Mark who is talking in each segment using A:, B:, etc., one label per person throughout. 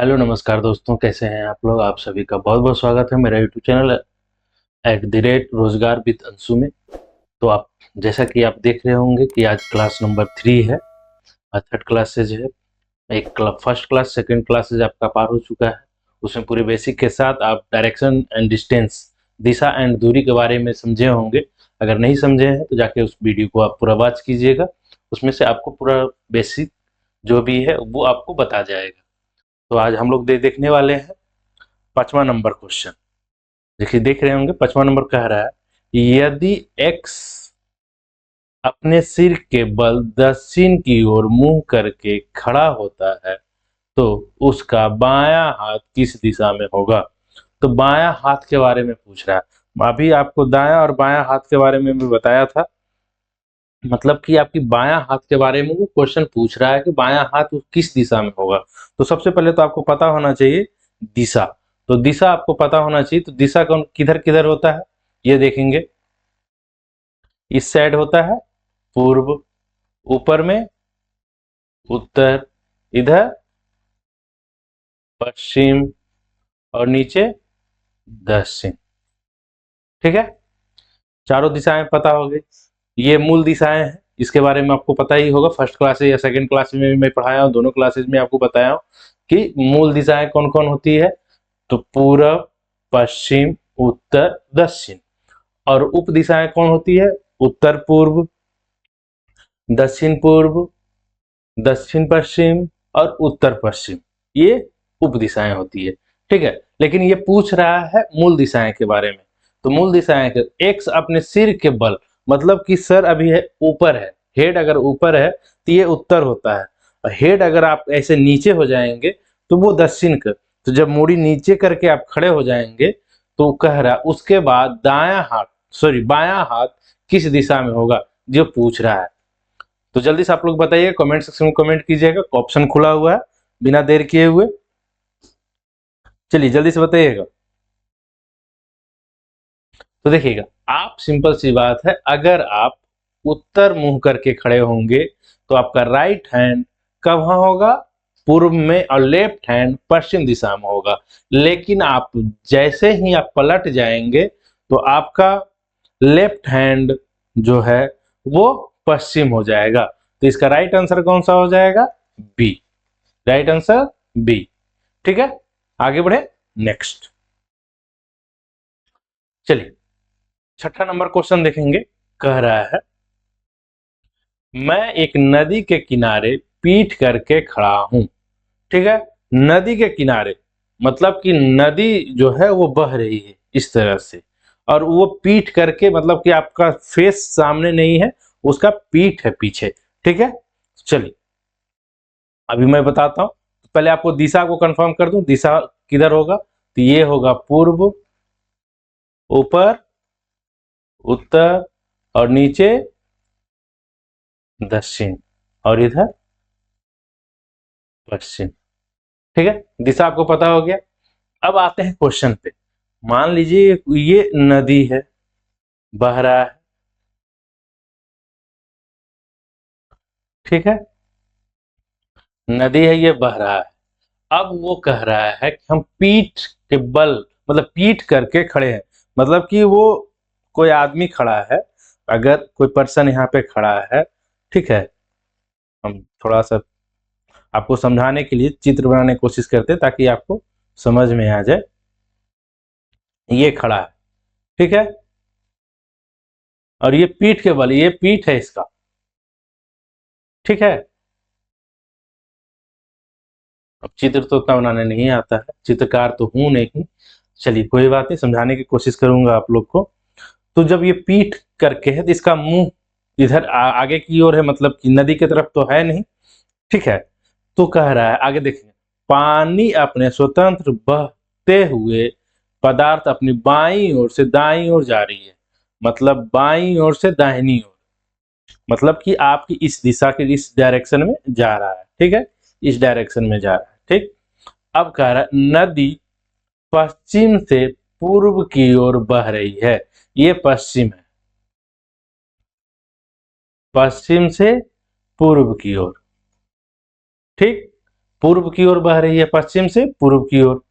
A: Hello नमस्कार दोस्तों, कैसे हैं आप लोग। आप सभी का बहुत बहुत स्वागत है मेरा यूट्यूब चैनल @रोजगार विद अंशु में। तो आप जैसा कि आप देख रहे होंगे कि आज क्लास नंबर 3 है और थर्ड क्लासेज है। एक फर्स्ट क्लास सेकंड क्लासेज आपका पार हो चुका है। उसमें पूरे बेसिक के साथ आप direction and distance, Disha and दूरी के बारे में समझे होंगे। अगर नहीं समझे हैं तो जाके उस वीडियो को आप पूरा वॉच कीजिएगा। उसमें से आपको पूरा बेसिक जो भी है वो आपको बता जाएगा। तो आज हम लोग देखने वाले हैं 5वां नंबर क्वेश्चन। देखिए, देख रहे होंगे 5वां नंबर कह रहा है यदि x अपने सिर के बल दक्षिण की ओर मुंह करके खड़ा होता है तो उसका बायां हाथ किस दिशा में होगा। तो बायां हाथ के बारे में पूछ रहा है। अभी आपको दायां और बायां हाथ के बारे में भी बताया था, मतलब कि आपकी बायां हाथ के बारे में वो क्वेश्चन पूछ रहा है कि बायां हाथ किस दिशा में होगा। तो सबसे पहले तो आपको पता होना चाहिए दिशा। तो दिशा आपको पता होना चाहिए। तो दिशा कौन किधर किधर होता है ये देखेंगे। इस साइड होता है पूर्व, ऊपर में उत्तर, इधर पश्चिम और नीचे दक्षिण। ठीक है, चारों दिशाएं पता हो गई। ये मूल दिशाएं हैं, इसके बारे में आपको पता ही होगा। फर्स्ट क्लास या सेकंड क्लास में भी मैं पढ़ाया हूँ, दोनों क्लासेज में आपको बताया हूँ कि मूल दिशाएं कौन कौन होती है। तो पूरब, पश्चिम, उत्तर, दक्षिण। और उप दिशाएं कौन होती है। उत्तर पूर्व, दक्षिण पूर्व, दक्षिण पश्चिम और उत्तर पश्चिम। ये उप दिशाएं होती है। ठीक है, लेकिन ये पूछ रहा है मूल दिशाएं के बारे में। तो मूल दिशाएं के एक्स अपने सिर के बल, मतलब कि सर अभी है ऊपर है, हेड अगर ऊपर है तो ये उत्तर होता है। और हेड अगर आप ऐसे नीचे हो जाएंगे तो वो दक्षिण का। तो जब मूड़ी नीचे करके आप खड़े हो जाएंगे तो कह रहा उसके बाद दायां हाथ, सॉरी बायां हाथ किस दिशा में होगा जो पूछ रहा है। तो जल्दी से आप लोग बताइए, कमेंट सेक्शन में कमेंट कीजिएगा। ऑप्शन खुला हुआ है, बिना देर किए हुए चलिए जल्दी से बताइएगा। तो देखिएगा, आप सिंपल सी बात है, अगर आप उत्तर मुंह करके खड़े होंगे तो आपका राइट हैंड कहाँ होगा, पूर्व में, और लेफ्ट हैंड पश्चिम दिशा में होगा। लेकिन आप जैसे ही आप पलट जाएंगे तो आपका लेफ्ट हैंड जो है वो पश्चिम हो जाएगा। तो इसका राइट आंसर कौन सा हो जाएगा, बी। Right answer B. ठीक है, आगे बढ़े नेक्स्ट। चलिए छठा नंबर क्वेश्चन देखेंगे। कह रहा है मैं एक नदी के किनारे पीठ करके खड़ा हूं। ठीक है, नदी के किनारे मतलब कि नदी जो है वो बह रही है इस तरह से, और वो पीठ करके मतलब कि आपका फेस सामने नहीं है, उसका पीठ है पीछे। ठीक है, चलिए अभी मैं बताता हूं। पहले आपको दिशा को कंफर्म कर दूं, दिशा किधर होगा। तो ये होगा पूर्व, ऊपर, उत्तर और नीचे दक्षिण और इधर पश्चिम। ठीक है, दिशा आपको पता हो गया। अब आते हैं क्वेश्चन पे। मान लीजिए ये नदी है, बह रहा है। ठीक है, नदी है, ये बह रहा है। अब वो कह रहा है कि हम पीठ के बल, मतलब पीठ करके खड़े हैं, मतलब कि वो कोई आदमी खड़ा है, अगर कोई पर्सन यहाँ पे खड़ा है। ठीक है, हम थोड़ा सा आपको समझाने के लिए चित्र बनाने की कोशिश करते हैं ताकि आपको समझ में आ जाए। ये खड़ा है, ठीक है, और ये पीठ के बल, ये पीठ है इसका। ठीक है, अब चित्र तो उतना बनाने नहीं आता है, चित्रकार तो हूं नहीं। चलिए कोई बात नहीं, समझाने की कोशिश करूंगा आप लोग को। तो जब ये पीठ करके है तो इसका मुंह इधर आगे की ओर है, मतलब कि नदी की तरफ तो है नहीं। ठीक है, तो कह रहा है आगे देखेंगे, पानी अपने स्वतंत्र बहते हुए पदार्थ अपनी बाईं ओर से दाईं ओर जा रही है, मतलब बाईं ओर से दाहिनी ओर, मतलब कि आपकी इस दिशा के इस डायरेक्शन में जा रहा है। ठीक है, इस डायरेक्शन में जा रहा है। ठीक, अब कह रहा है नदी पश्चिम से पूर्व की ओर बह रही है। ये पश्चिम है, पश्चिम से पूर्व की ओर। ठीक, पूर्व की ओर बह रही है, पश्चिम से पूर्व की ओर।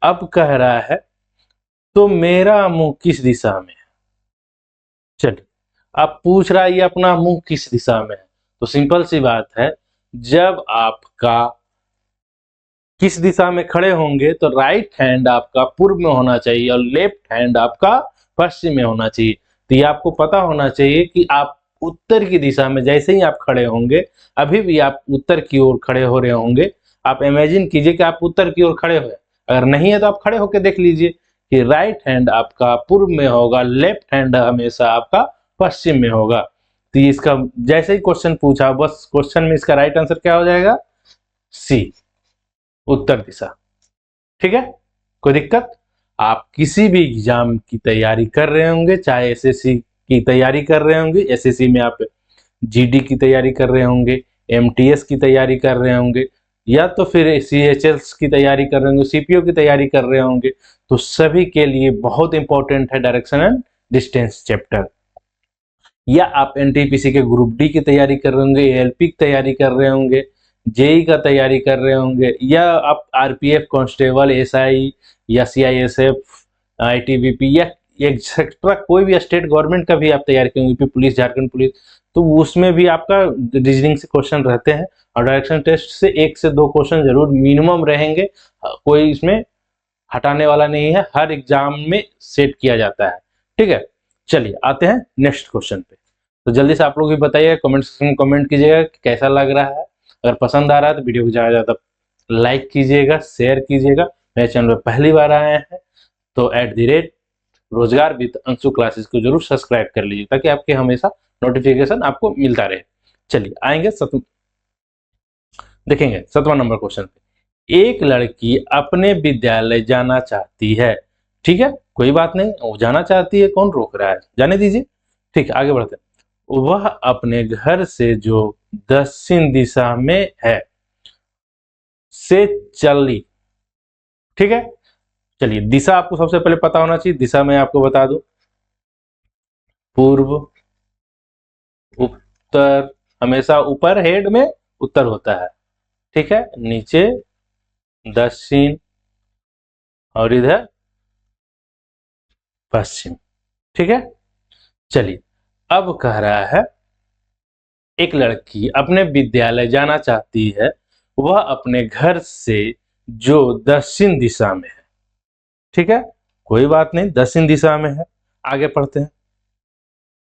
A: अब कह रहा है तो मेरा मुंह किस दिशा में है। चलिए, अब पूछ रहा है ये अपना मुंह किस दिशा में है, तो सिंपल सी बात है, जब आपका किस दिशा में खड़े होंगे तो राइट हैंड आपका पूर्व में होना चाहिए और लेफ्ट हैंड आपका पश्चिम में होना चाहिए। तो ये आपको पता होना चाहिए कि आप उत्तर की दिशा में जैसे ही आप खड़े होंगे, अभी भी आप उत्तर की ओर खड़े हो रहे होंगे। आप इमेजिन कीजिए कि आप उत्तर की ओर खड़े हुए, अगर नहीं है तो आप खड़े होकर देख लीजिए कि राइट हैंड आपका पूर्व में होगा, लेफ्ट हैंड हमेशा आपका पश्चिम में होगा। तो इसका जैसे ही क्वेश्चन पूछा, बस क्वेश्चन में इसका राइट आंसर क्या हो जाएगा, सी, उत्तर दिशा। ठीक है, कोई दिक्कत। आप किसी भी एग्जाम की तैयारी कर रहे होंगे, चाहे एसएससी की तैयारी कर रहे होंगे, एसएससी में आप जीडी की तैयारी कर रहे होंगे, एमटीएस की तैयारी कर रहे होंगे, या तो फिर सीएचएस की तैयारी कर रहे होंगे, सीपीओ की तैयारी कर रहे होंगे, तो सभी के लिए बहुत इंपॉर्टेंट है डायरेक्शन एंड डिस्टेंस चैप्टर। या आप एनटीपीसी के ग्रुप डी की तैयारी कर रहे होंगे, एएलपी की तैयारी कर रहे होंगे, जेई का तैयारी कर रहे होंगे, या आप आरपीएफ कांस्टेबल, एसआई या सीआईएसएफ, आईटीबीपी या एक्सेट्रा कोई भी स्टेट गवर्नमेंट का भी आप तैयारी करेंगे, यूपी पुलिस, झारखंड पुलिस, तो उसमें भी आपका रीजनिंग से क्वेश्चन रहते हैं और डायरेक्शन टेस्ट से 1 से 2 क्वेश्चन जरूर मिनिमम रहेंगे। कोई इसमें हटाने वाला नहीं है, हर एग्जाम में सेट किया जाता है। ठीक है, चलिए आते हैं नेक्स्ट क्वेश्चन पे। तो जल्दी से आप लोग भी बताइए, कमेंट सेक्शन में कमेंट कीजिएगा कि कैसा लग रहा है। अगर पसंद आ रहा है तो वीडियो को ज़्यादा ज़्यादा लाइक कीजिएगा, शेयर कीजिएगा। मेरे चैनल पर पहली बार आए हैं तो @रोजगार विद अंशु क्लासेस को जरूर सब्सक्राइब कर लीजिए, ताकि आपके हमेशा नोटिफिकेशन आपको मिलता रहे। चलिए आएंगे देखेंगे 7वां नंबर क्वेश्चन पे। एक लड़की अपने विद्यालय जाना चाहती है। ठीक है, कोई बात नहीं, वो जाना चाहती है, कौन रोक रहा है, जाने दीजिए। ठीक है, आगे बढ़ते हैं। वह अपने घर से जो दक्षिण दिशा में है से चली। ठीक है, चलिए दिशा आपको सबसे पहले पता होना चाहिए। दिशा में आपको बता दूं, पूर्व, उत्तर, हमेशा ऊपर हेड में उत्तर होता है। ठीक है, नीचे दक्षिण और इधर पश्चिम। ठीक है, चलिए अब कह रहा है एक लड़की अपने विद्यालय जाना चाहती है, वह अपने घर से जो दक्षिण दिशा में है। ठीक है, कोई बात नहीं, दक्षिण दिशा में है। आगे पढ़ते हैं।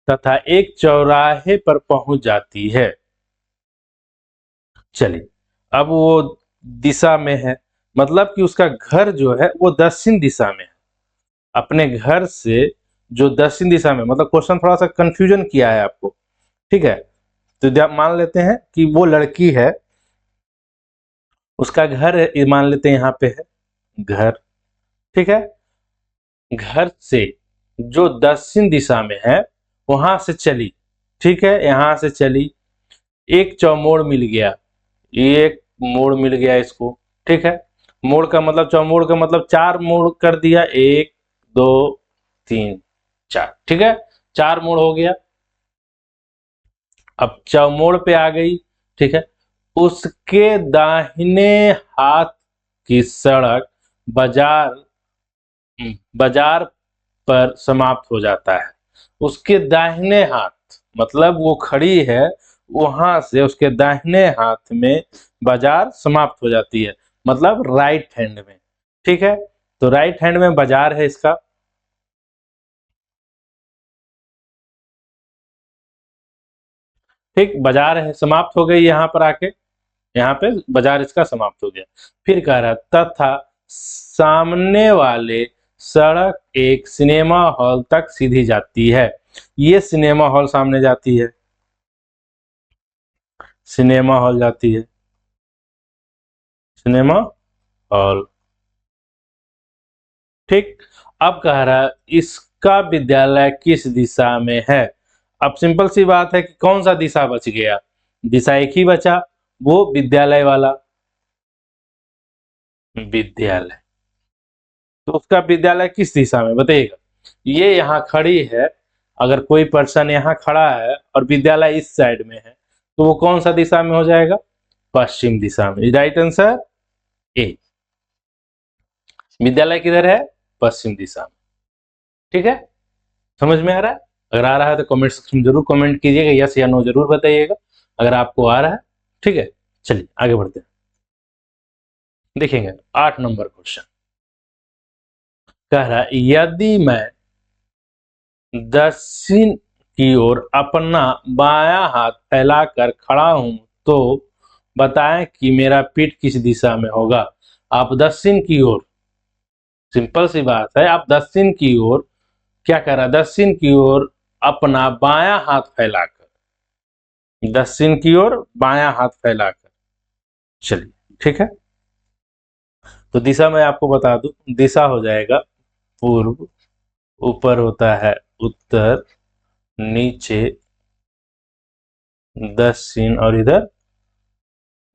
A: तथा एक चौराहे पर पहुंच जाती है। चलिए, अब वो दिशा में है, मतलब कि उसका घर जो है वो दक्षिण दिशा में है। अपने घर से जो दक्षिण दिशा में, मतलब क्वेश्चन थोड़ा सा कंफ्यूजन किया है आपको। ठीक है, तो मान लेते हैं कि वो लड़की है, उसका घर है, मान लेते हैं यहाँ पे है घर। ठीक है, घर से जो दक्षिण दिशा में है वहां से चली। ठीक है, यहां से चली, एक चौमोड़ मिल गया, एक मोड़ मिल गया इसको। ठीक है, मोड़ का मतलब, चौमोड़ का मतलब 4 मोड़ कर दिया, 1 2 3 4। ठीक है, 4 मोड़ हो गया। अब चौमोड़ पे आ गई। ठीक है, उसके दाहिने हाथ की सड़क बाजार बाजार पर समाप्त हो जाता है। उसके दाहिने हाथ, मतलब वो खड़ी है, वहां से उसके दाहिने हाथ में बाजार समाप्त हो जाती है, मतलब राइट हैंड में। ठीक है, तो राइट हैंड में बाजार है इसका। ठीक, बाजार है, समाप्त हो गई यहाँ पर आके, यहाँ पे बाजार इसका समाप्त हो गया। फिर कह रहा तथा सामने वाले सड़क एक सिनेमा हॉल तक सीधी जाती है। ये सिनेमा हॉल सामने जाती है, सिनेमा हॉल जाती है, सिनेमा हॉल। ठीक, अब कह रहा है इसका विद्यालय किस दिशा में है। अब सिंपल सी बात है कि कौन सा दिशा बच गया, दिशा एक ही बचा, वो विद्यालय वाला। विद्यालय, तो उसका विद्यालय किस दिशा में बताइएगा। ये यहाँ खड़ी है, अगर कोई पर्सन यहाँ खड़ा है और विद्यालय इस साइड में है, तो वो कौन सा दिशा में हो जाएगा, पश्चिम दिशा में। Right answer A. विद्यालय किधर है? पश्चिम दिशा में। ठीक है, समझ में आ रहा है? अगर आ रहा है तो कमेंट सेक्शन में जरूर कमेंट कीजिएगा, यस या नो जरूर बताइएगा अगर आपको आ रहा है। ठीक है, चलिए आगे बढ़ते हैं। देखेंगे 8 नंबर क्वेश्चन। कह रहा है यदि मैं दक्षिण की ओर अपना बायां हाथ फैलाकर खड़ा हूं तो बताएं कि मेरा पीठ किस दिशा में होगा। आप दक्षिण की ओर, सिंपल सी बात है, आप दक्षिण की ओर क्या कर रहा है, दक्षिण की ओर अपना बायां हाथ फैलाकर, दक्षिण की ओर बायां हाथ फैलाकर। चलिए ठीक है, तो दिशा मैं आपको बता दूं, दिशा हो जाएगा पूर्व, ऊपर होता है उत्तर, नीचे दक्षिण और इधर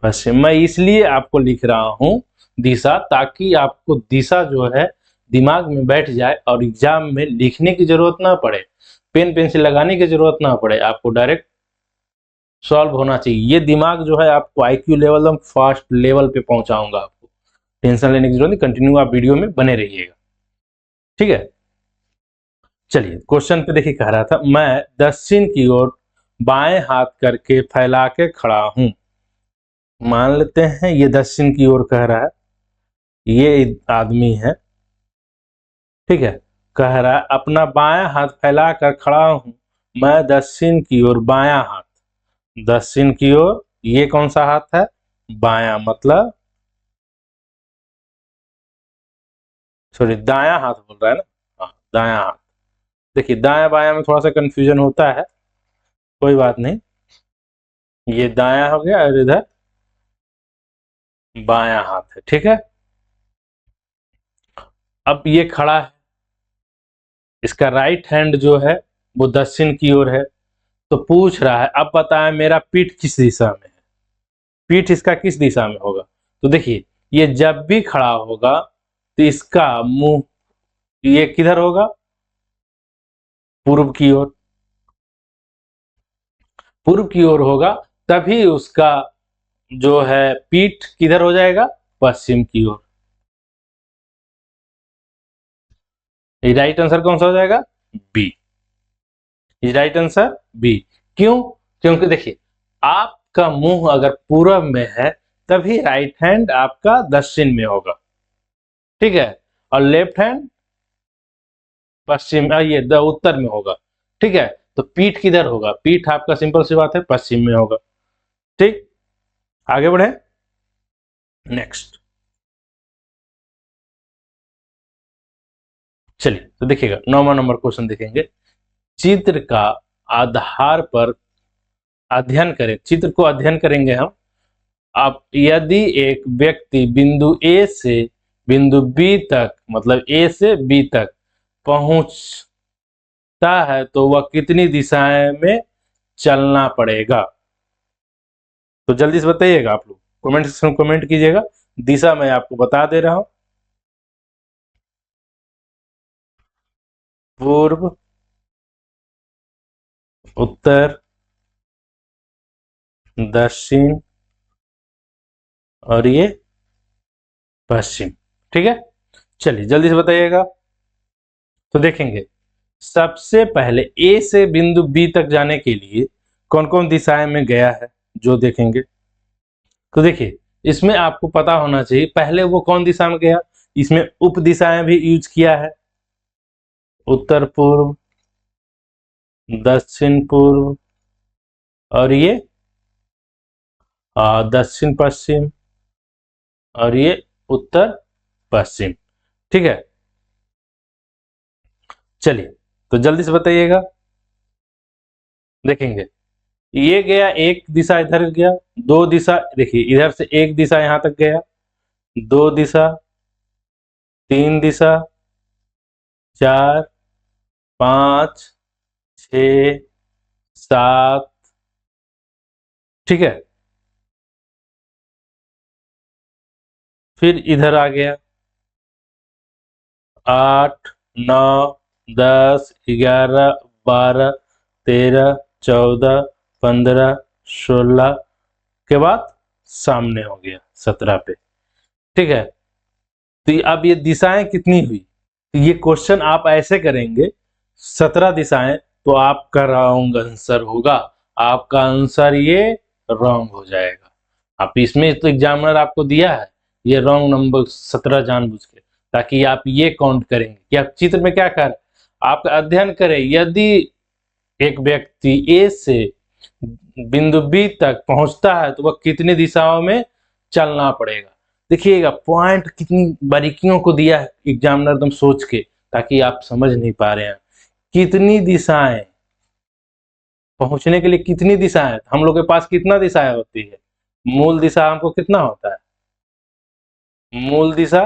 A: पश्चिम। मैं इसलिए आपको लिख रहा हूं दिशा, ताकि आपको दिशा जो है दिमाग में बैठ जाए और एग्जाम में लिखने की जरूरत ना पड़े, पेन पेंसिल लगाने की जरूरत ना पड़े, आपको डायरेक्ट सॉल्व होना चाहिए। ये दिमाग जो है आपको आईक्यू लेवल एकदम फास्ट लेवल पे पहुंचाऊंगा, आपको टेंशन लेने की जरूरत नहीं, कंटिन्यू आप वीडियो में बने रहिएगा। ठीक है, चलिए क्वेश्चन पे देखिए, कह रहा था मैं दक्षिण की ओर बाएं हाथ करके फैला के खड़ा हूं। मान लेते हैं ये दक्षिण की ओर कह रहा है, ये आदमी है। ठीक है, कह रहा है अपना बायां हाथ फैला कर खड़ा हूं मैं दक्षिण की ओर, बायां हाथ दक्षिण की ओर, ये कौन सा हाथ है? बायां, मतलब सॉरी दायां हाथ बोल रहा है ना, हाँ दायां हाथ। देखिए दायां बायां में थोड़ा सा कंफ्यूजन होता है, कोई बात नहीं, ये दायां हो गया और इधर बायां हाथ है। ठीक है, अब ये खड़ा है, इसका राइट हैंड जो है वो दक्षिण की ओर है, तो पूछ रहा है अब बताएं मेरा पीठ किस दिशा में है, पीठ इसका किस दिशा में होगा। तो देखिए ये जब भी खड़ा होगा तो इसका मुंह ये किधर होगा? पूर्व की ओर, पूर्व की ओर होगा, तभी उसका जो है पीठ किधर हो जाएगा? पश्चिम की ओर। राइट आंसर कौन सा हो जाएगा? बी। Right answer B. क्यों? क्योंकि देखिए आपका मुंह अगर पूरब में है तभी राइट हैंड आपका दक्षिण में होगा। ठीक है, और लेफ्ट हैंड पश्चिम, ये उत्तर में होगा। ठीक है, तो पीठ किधर होगा? पीठ आपका सिंपल सी बात है पश्चिम में होगा। ठीक, आगे बढ़े नेक्स्ट। चलिए तो देखिएगा 9वां नंबर क्वेश्चन देखेंगे। चित्र का आधार पर अध्ययन करें, चित्र को अध्ययन करेंगे हम। आप यदि एक व्यक्ति बिंदु ए से बिंदु बी तक, मतलब ए से बी तक पहुंचता है तो वह कितनी दिशाएं में चलना पड़ेगा? तो जल्दी से बताइएगा, आप लोग कमेंट सेक्शन में कमेंट कीजिएगा, दिशा मैं आपको बता दे रहा हूं। पूर्व, उत्तर, दक्षिण और ये पश्चिम। ठीक है, चलिए जल्दी से बताइएगा। तो देखेंगे सबसे पहले ए से बिंदु बी तक जाने के लिए कौन कौन दिशाएं में गया है, जो देखेंगे। तो देखिए इसमें आपको पता होना चाहिए पहले वो कौन दिशा में गया, इसमें उप दिशाएं भी यूज किया है, उत्तर पूर्व, दक्षिण पूर्व और ये दक्षिण पश्चिम और ये उत्तर पश्चिम। ठीक है, चलिए तो जल्दी से बताइएगा। देखेंगे ये गया, एक दिशा इधर गया, दो दिशा देखिए इधर से एक दिशा यहां तक गया, दो दिशा, तीन दिशा, चार, पांच, छ, सात। ठीक है, फिर इधर आ गया, आठ, नौ, 10, 11, 12, 13, 14, 15, 16 के बाद सामने हो गया 17 पे। ठीक है। तो अब ये दिशाएं कितनी हुई, तो ये क्वेश्चन आप ऐसे करेंगे 17 दिशाएं, तो आपका रॉन्ग आंसर होगा, आपका आंसर ये रॉन्ग हो जाएगा। आप इसमें तो एग्जामिनर आपको दिया है ये रॉन्ग नंबर 17 जानबूझ के, ताकि आप ये काउंट करेंगे कि आप चित्र में क्या कर, आप अध्ययन करें यदि एक व्यक्ति ए से बिंदु बी तक पहुंचता है तो वह कितनी दिशाओं में चलना पड़ेगा। देखिएगा पॉइंट कितनी बारीकियों को दिया है एग्जामिनर एकदम सोच के, ताकि आप समझ नहीं पा रहे हैं कितनी दिशाएं पहुंचने के लिए, कितनी दिशाएं हम लोग के पास, कितना दिशाएं होती है। मूल दिशा हमको कितना होता है, मूल दिशा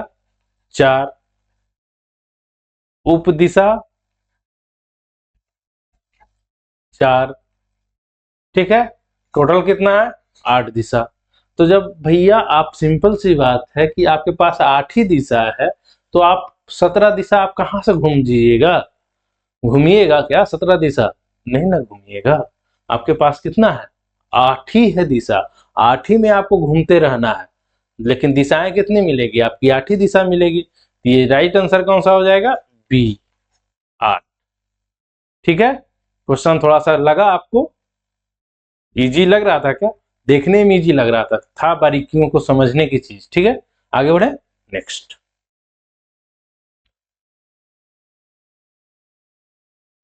A: 4, उप दिशा 4, ठीक है, टोटल कितना है 8 दिशा। तो जब भैया आप सिंपल सी बात है कि आपके पास 8 ही दिशा है, तो आप 17 दिशा आप कहां से घूमिएगा, घूमिएगा क्या 17 दिशा, नहीं ना घूमिएगा। आपके पास कितना है 8 ही है दिशा, 8 ही में आपको घूमते रहना है, लेकिन दिशाएं कितनी मिलेगी, आपकी 8 ही दिशा मिलेगी। तो ये राइट आंसर कौन सा हो जाएगा, बी 8। ठीक है, क्वेश्चन थोड़ा सा लगा आपको इजी लग रहा था क्या, देखने में इजी लग रहा था बारीकियों को समझने की चीज। ठीक है, आगे बढ़े नेक्स्ट।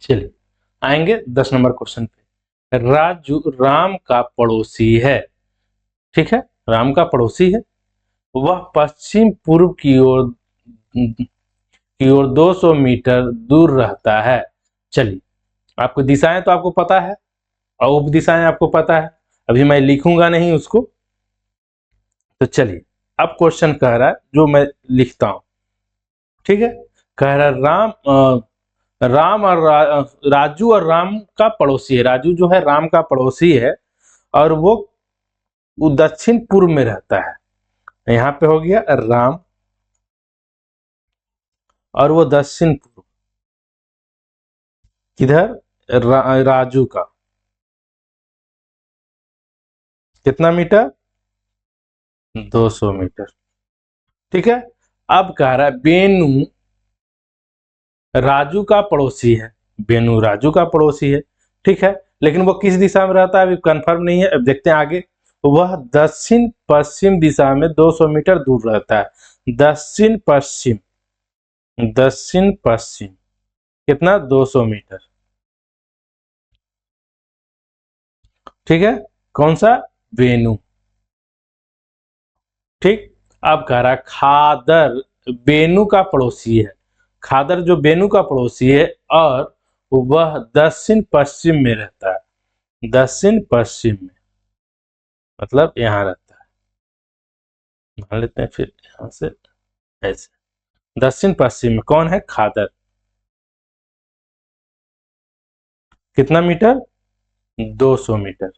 A: चलिए आएंगे 10 नंबर क्वेश्चन पे। राजू राम का पड़ोसी है, ठीक है, राम का पड़ोसी है, वह पश्चिम पूर्व की ओर 200 मीटर दूर रहता है। चलिए आपको दिशाएं तो आपको पता है और उप दिशाएं आपको पता है, अभी मैं लिखूंगा नहीं उसको। तो चलिए अब क्वेश्चन कह रहा है जो मैं लिखता हूं, ठीक है, कह रहा है राम और राजू और राम का पड़ोसी है, राजू जो है राम का पड़ोसी है और वो दक्षिण पूर्व में रहता है। यहाँ पे हो गया राम और वो दक्षिण पूर्व, किधर राजू का कितना मीटर 200 मीटर। ठीक है, अब कह रहा है बेनू राजू का पड़ोसी है, बेनू राजू का पड़ोसी है, ठीक है, लेकिन वो किस दिशा में रहता है अभी कंफर्म नहीं है। अब देखते हैं आगे, वह दक्षिण पश्चिम दिशा में 200 मीटर दूर रहता है। दक्षिण पश्चिम, दक्षिण पश्चिम कितना 200 मीटर, ठीक है, कौन सा बेनू। ठीक, अब कह रहा है खादर बेनू का पड़ोसी है, खादर जो बेनू का पड़ोसी है और वह दक्षिण पश्चिम में रहता है, दक्षिण पश्चिम में मतलब यहाँ रहता है, मान लेते हैं फिर यहाँ से ऐसे। दक्षिण पश्चिम में कौन है खादर, कितना मीटर 200 मीटर।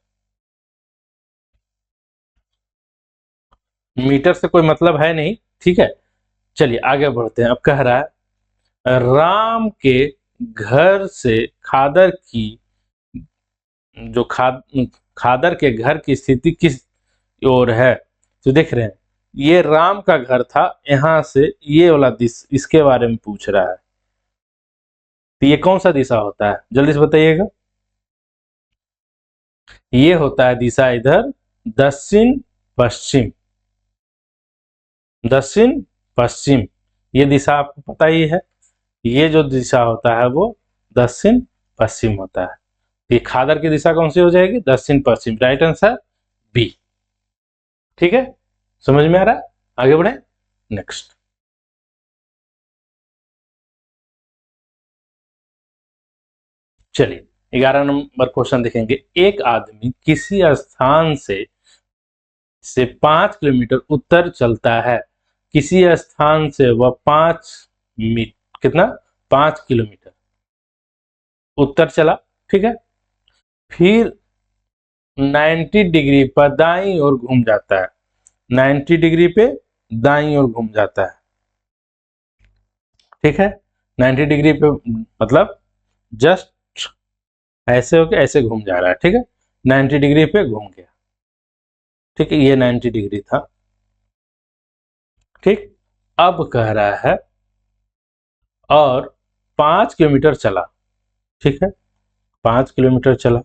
A: मीटर से कोई मतलब है नहीं, ठीक है, चलिए आगे बढ़ते हैं। अब कह रहा है राम के घर से खादर की जो खादर के घर की स्थिति किस ओर है, तो देख रहे हैं ये राम का घर था, यहां से ये वाला दिशा इसके बारे में पूछ रहा है, तो ये कौन सा दिशा होता है जल्दी से बताइएगा। ये होता है दिशा इधर दक्षिण पश्चिम, दक्षिण पश्चिम ये दिशा आपको पता ही है, ये जो दिशा होता है वो दक्षिण पश्चिम होता है। ये खादर की दिशा कौन सी हो जाएगी दक्षिण पश्चिम, राइट आंसर बी। ठीक है, समझ में आ रहा है, आगे बढ़े नेक्स्ट। चलिए 11 नंबर क्वेश्चन देखेंगे। एक आदमी किसी स्थान से 5 किलोमीटर उत्तर चलता है, किसी स्थान से वह 5 कितना 5 किलोमीटर उत्तर चला, ठीक है, फिर 90 डिग्री पर दाईं ओर घूम जाता है, 90 डिग्री पे दाईं ओर घूम जाता है, ठीक है, 90 डिग्री पे मतलब जस्ट ऐसे होके ऐसे घूम जा रहा है, ठीक है, 90 डिग्री पे घूम गया, ठीक है, ये 90 डिग्री था, ठीक। अब कह रहा है और 5 किलोमीटर चला। ठीक है, 5 किलोमीटर चला।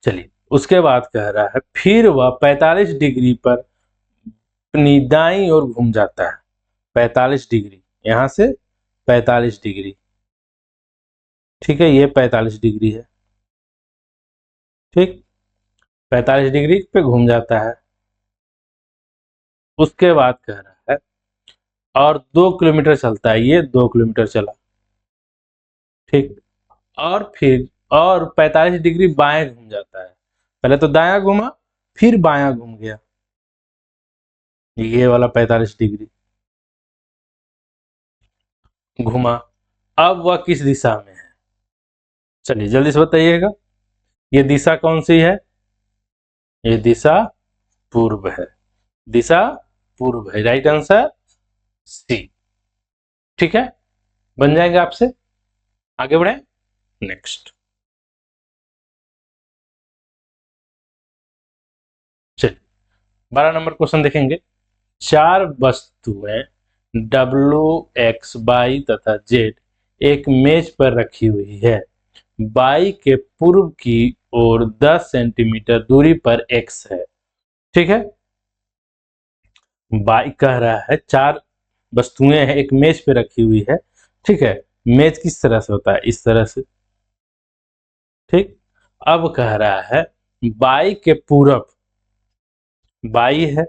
A: चलिए, उसके बाद कह रहा है फिर वह 45 डिग्री पर अपनी दाईं ओर घूम जाता है। 45 डिग्री, यहां से 45 डिग्री। ठीक है, ये 45 डिग्री है। ठीक, 45 डिग्री पे घूम जाता है। उसके बाद कह रहा है और 2 किलोमीटर चलता है, ये 2 किलोमीटर चला। ठीक, और फिर और 45 डिग्री बाएं घूम जाता है। पहले तो दायां घूमा, फिर बायां घूम गया, ये वाला 45 डिग्री घुमा। अब वह किस दिशा में है? चलिए जल्दी से बताइएगा, ये दिशा कौन सी है? ये दिशा पूर्व है। दिशा पूर्व है, राइट आंसर सी। ठीक है, बन जाएगा आपसे। आगे बढ़े नेक्स्ट। चलिए 12 नंबर क्वेश्चन देखेंगे। चार वस्तुएं डब्ल्यू, एक्स, वाई तथा जेड एक मेज पर रखी हुई है। वाई के पूर्व की ओर 10 सेंटीमीटर दूरी पर एक्स है। ठीक है, वाई कह रहा है चार वस्तुएं हैं, एक मेज पे रखी हुई है। ठीक है, मेज किस तरह से होता है? इस तरह से। ठीक, अब कह रहा है वाई के पूरब, वाई है,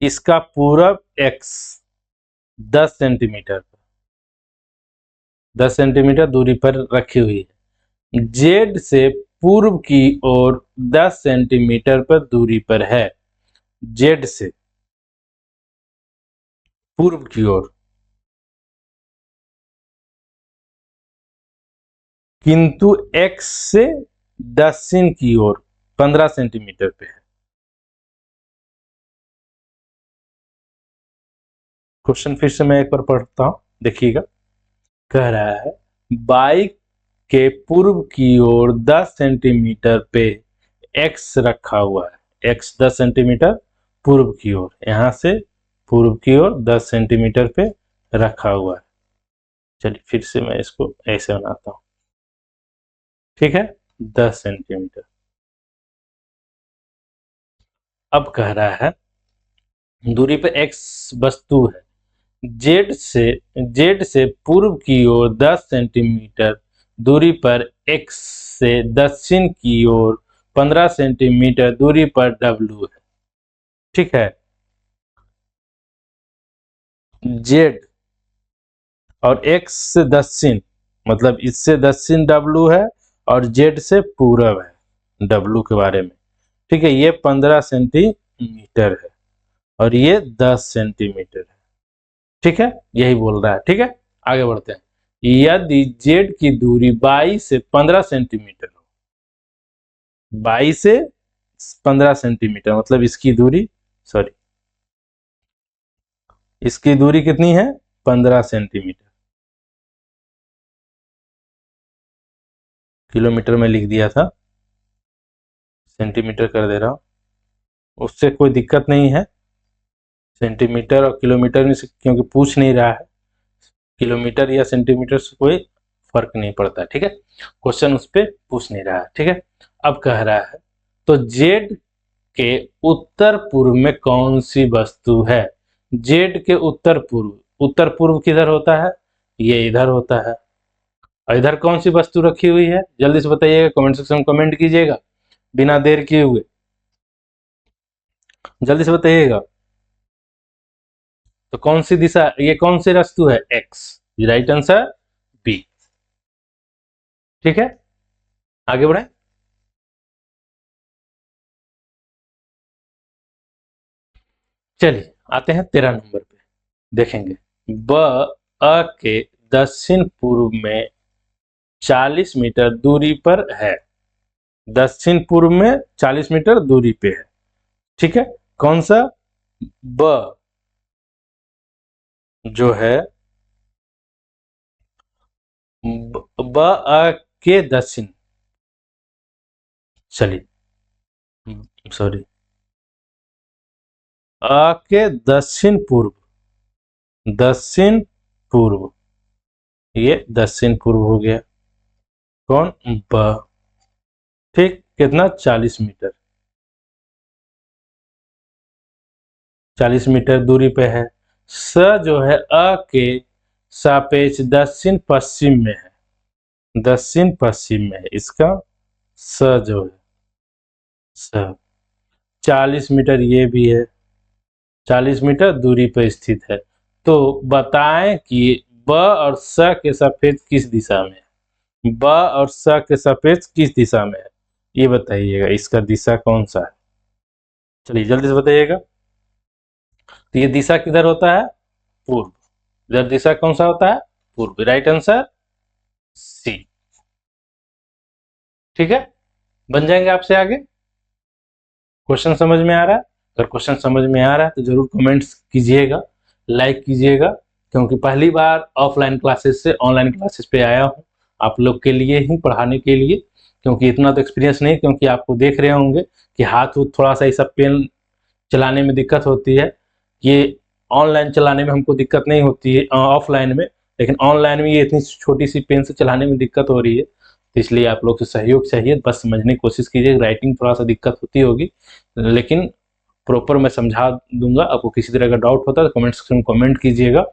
A: इसका पूरब एक्स 10 सेंटीमीटर, 10 सेंटीमीटर दूरी पर रखी हुई है। जेड से पूर्व की ओर 10 सेंटीमीटर पर दूरी पर है। जेड से पूर्व की ओर, किंतु एक्स से दक्षिण की ओर 15 सेंटीमीटर पे है। क्वेश्चन फिर से मैं एक बार पढ़ता हूं, देखिएगा। कह रहा है बाइक के पूर्व की ओर 10 सेंटीमीटर पे एक्स रखा हुआ है। एक्स 10 सेंटीमीटर पूर्व की ओर, यहां से पूर्व की ओर 10 सेंटीमीटर पे रखा हुआ है। चलिए फिर से मैं इसको ऐसे बनाता हूं। ठीक है, 10 सेंटीमीटर। अब कह रहा है दूरी पे एक्स वस्तु है। जेड से पूर्व की ओर 10 सेंटीमीटर दूरी पर एक्स से दक्षिण की ओर 15 सेंटीमीटर दूरी पर डब्ल्यू है। ठीक है, जेड और एक्स से दक्षिण, मतलब इससे दक्षिण डब्ल्यू है और जेड से पूरब है डब्ल्यू के बारे में। ठीक है, ये 15 सेंटीमीटर है और ये 10 सेंटीमीटर है। ठीक है, यही बोल रहा है। ठीक है, आगे बढ़ते हैं। यदि जेड की दूरी 22 से 15 सेंटीमीटर हो, 22 से 15 सेंटीमीटर मतलब इसकी दूरी, सॉरी, इसकी दूरी कितनी है? 15 सेंटीमीटर। किलोमीटर में लिख दिया था, सेंटीमीटर कर दे रहा हूं, उससे कोई दिक्कत नहीं है। सेंटीमीटर और किलोमीटर में से क्योंकि पूछ नहीं रहा है, किलोमीटर या सेंटीमीटर से कोई फर्क नहीं पड़ता। ठीक है, क्वेश्चन उस पर पूछ नहीं रहा है। ठीक है, अब कह रहा है तो जेड के उत्तर पूर्व में कौन सी वस्तु है? जेड के उत्तर पूर्व, उत्तर पूर्व किधर होता है? ये इधर होता है। और इधर कौन सी वस्तु रखी हुई है? जल्दी से बताइएगा, कमेंट सेक्शन में कमेंट कीजिएगा बिना देर किए हुए, जल्दी से बताइएगा। तो कौन सी दिशा, ये कौन सी वस्तु है? X, right answer B. ठीक है, आगे बढ़े। चलिए आते हैं 13 नंबर पे, देखेंगे। ब अ के दक्षिण पूर्व में 40 मीटर दूरी पर है। दक्षिण पूर्व में 40 मीटर दूरी पे है। ठीक है, कौन सा? ब जो है ब अ के दक्षिण, चलिए, सॉरी, अ के दक्षिण पूर्व, दक्षिण पूर्व, ये दक्षिण पूर्व हो गया। कौन? ब। ठीक, कितना? 40 मीटर, 40 मीटर दूरी पे है। स जो है अ के सापेक्ष दक्षिण पश्चिम में है, दक्षिण पश्चिम में है इसका स जो है, स 40 मीटर ये भी है, 40 मीटर दूरी पर स्थित है। तो बताएं कि ब और स के सापेक्ष किस दिशा में है, ब और स के सापेक्ष किस दिशा में है, ये बताइएगा। इसका दिशा कौन सा है? चलिए जल्दी से बताइएगा। तो ये दिशा किधर होता है? पूर्व। इधर दिशा कौन सा होता है? पूर्व। Right answer C. ठीक है, बन जाएंगे आपसे आगे। क्वेश्चन समझ में आ रहा है? अगर क्वेश्चन समझ में आ रहा है तो जरूर कमेंट्स कीजिएगा, लाइक कीजिएगा, क्योंकि पहली बार ऑफलाइन क्लासेस से ऑनलाइन क्लासेस पे आया हूँ आप लोग के लिए ही, पढ़ाने के लिए। क्योंकि इतना तो एक्सपीरियंस नहीं, क्योंकि आपको देख रहे होंगे कि हाथ थोड़ा सा ऐसा पेन चलाने में दिक्कत होती है। ये ऑनलाइन चलाने में हमको दिक्कत नहीं होती है, ऑफलाइन में, लेकिन ऑनलाइन में ये इतनी छोटी सी पेन से चलाने में दिक्कत हो रही है। तो इसलिए आप लोग से सहयोग चाहिए, बस समझने की कोशिश कीजिए। राइटिंग थोड़ा सा दिक्कत होती होगी, लेकिन प्रॉपर मैं समझा दूंगा। आपको किसी तरह का डाउट होता है तो कमेंट सेक्शन में कमेंट कीजिएगा।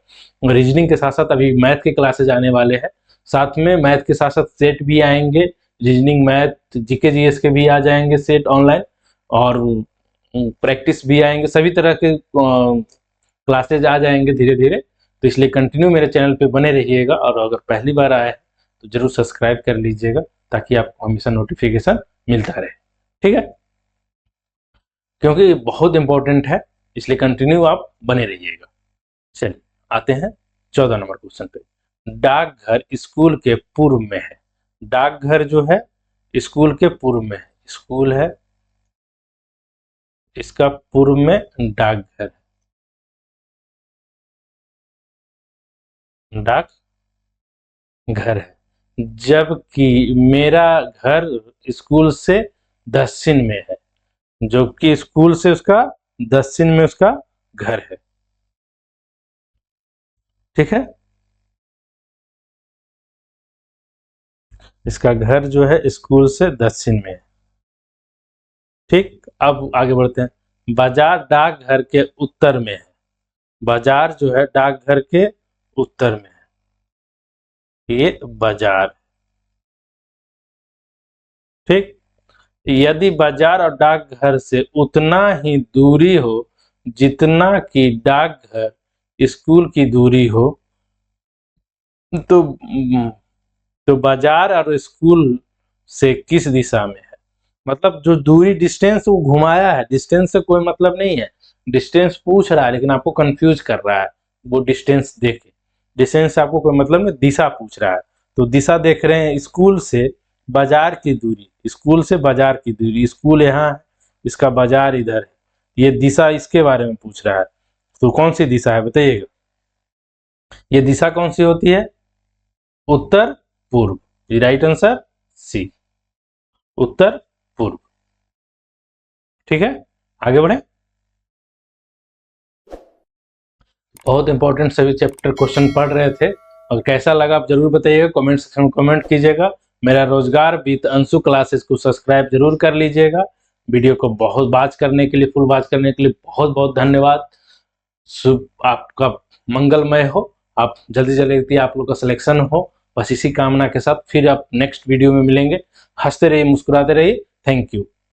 A: रीजनिंग के साथ साथ अभी मैथ के क्लासेज आने वाले हैं, साथ में मैथ के साथ साथ सेट भी आएंगे, रीजनिंग, मैथ, जीके जीएस के भी आ जाएंगे सेट ऑनलाइन, और प्रैक्टिस भी आएंगे। सभी तरह के क्लासेज आ जाएंगे धीरे धीरे। तो इसलिए कंटिन्यू मेरे चैनल पे बने रहिएगा, और अगर पहली बार आए तो जरूर सब्सक्राइब कर लीजिएगा, ताकि आपको हमेशा नोटिफिकेशन मिलता रहे। ठीक है, क्योंकि बहुत इंपॉर्टेंट है, इसलिए कंटिन्यू आप बने रहिएगा। चलिए आते हैं 14 नंबर क्वेश्चन पे। डाकघर स्कूल के पूर्व में है। डाकघर जो है स्कूल के पूर्व में है, स्कूल है इसका पूर्व में डाकघर, डाक घर है। जबकि मेरा घर स्कूल से दक्षिण में है, जो कि स्कूल से उसका दक्षिण में उसका घर है। ठीक है, इसका घर जो है स्कूल से दक्षिण में है। ठीक, अब आगे बढ़ते हैं। बाजार डाकघर के उत्तर में है, बाजार जो है डाकघर के उत्तर में है, ये बाजार। ठीक, यदि बाजार और डाकघर से उतना ही दूरी हो जितना कि डाकघर स्कूल की दूरी हो, तो बाजार और स्कूल से किस दिशा में है? मतलब जो दूरी, डिस्टेंस वो घुमाया है, डिस्टेंस से कोई मतलब नहीं है। डिस्टेंस पूछ रहा है लेकिन आपको कंफ्यूज कर रहा है, वो डिस्टेंस देखे, डिस्टेंस से आपको कोई मतलब नहीं, दिशा पूछ रहा है। तो दिशा देख रहे हैं, स्कूल से बाजार की दूरी, स्कूल से बाजार की दूरी, स्कूल यहाँ है, इसका बाजार इधर है, ये दिशा इसके बारे में पूछ रहा है। तो कौन सी दिशा है बताइएगा? ये दिशा कौन सी होती है? उत्तर पूर्व। राइट आंसर सी, उत्तर पूर्व। ठीक है, आगे बढ़े। बहुत इंपॉर्टेंट सभी चैप्टर क्वेश्चन पढ़ रहे थे, और कैसा लगा आप जरूर बताइएगा, कमेंट सेक्शन में कमेंट कीजिएगा। मेरा रोजगार विद अंशु क्लासेस को सब्सक्राइब जरूर कर लीजिएगा। वीडियो को बहुत वॉच करने के लिए, फुल वॉच करने के लिए बहुत बहुत धन्यवाद। शुभ आपका मंगलमय हो, आप जल्दी जल्दी आप लोग का सिलेक्शन हो, बस इसी कामना के साथ फिर आप नेक्स्ट वीडियो में मिलेंगे। हंसते रहिए, मुस्कुराते रहिए। Thank you.